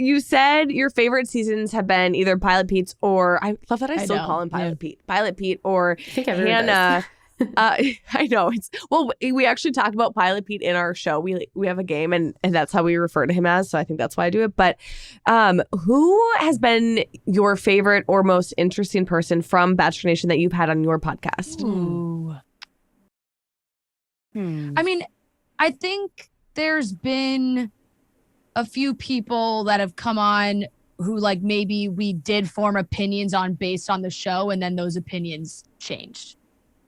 you said your favorite seasons have been either Pilot Pete's or I love that I still call him Pilot Pete. Pilot Pete or Hannah. I know we actually talked about Pilot Pete in our show. We have a game and that's how we refer to him as. So I think that's why I do it. But who has been your favorite or most interesting person from Bachelor Nation that you've had on your podcast? Ooh. I mean, I think there's been a few people that have come on who like maybe we did form opinions on based on the show, and then those opinions changed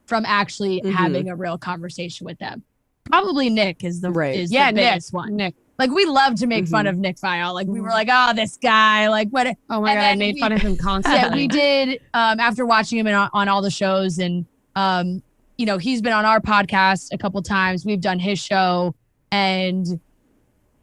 from actually having a real conversation with them. Probably Nick is the biggest one. Nick. Like we love to make fun of Nick Viall. Like we were like, oh, this guy, like what? Oh my God, I made fun of him constantly. Yeah, we did after watching him on all the shows, and you know, he's been on our podcast a couple times. We've done his show, and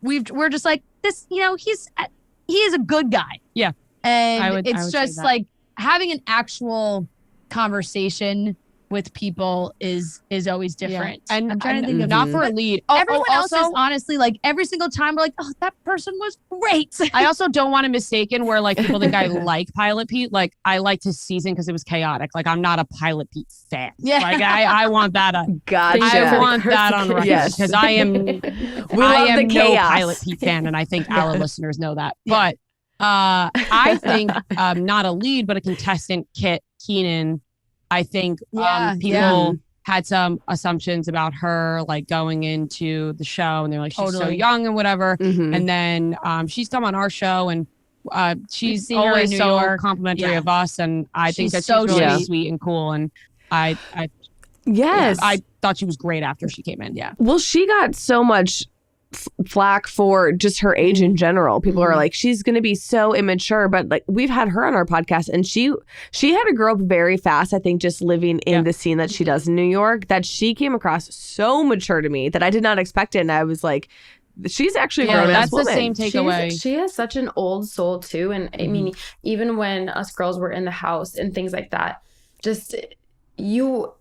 we're just like this. You know, he is a good guy. Yeah, and it's just like having an actual conversation with people is always different. Yeah. And I'm trying to think of not for a lead. Everyone else is honestly like every single time we're like, oh, that person was great. I also don't want to mistaken where like people think I like Pilot Pete. Like I liked his season because it was chaotic. Like I'm not a Pilot Pete fan. Yeah. Like I want that on. Gotcha. I want that on record because I am no Pilot Pete fan, and I think our listeners know that. But I think not a lead, but a contestant, Kit Keenan. I think people had some assumptions about her, like going into the show, and they're like, she's so young and whatever. And then she's come on our show, and she's always so complimentary of us, and I think that she's really sweet and cool. And I thought she was great after she came in. Yeah. Well, she got so much flack for just her age in general. People are like, she's going to be so immature, but like we've had her on our podcast, and she had to grow up very fast. I think just living in the scene that she does in New York, that she came across so mature to me that I did not expect it. And I was like, she's actually a grown-ass woman. That's the same takeaway. She has such an old soul too. And I mean, even when us girls were in the house and things like that, just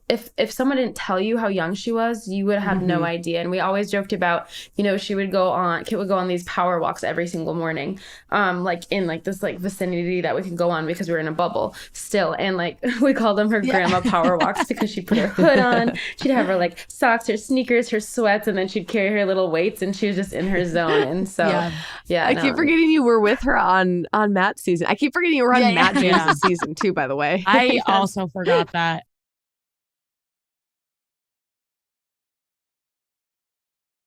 if someone didn't tell you how young she was, you would have no idea. And we always joked about, you know, Kit would go on these power walks every single morning, like in like this like vicinity that we could go on because we were in a bubble still. And like we called them her grandma power walks because she'd put her hood on, she'd have her like socks, her sneakers, her sweats, and then she'd carry her little weights, and she was just in her zone. And so I keep forgetting you were with her on Matt's season. I keep forgetting you were on Matt James' season too, by the way. I also forgot that.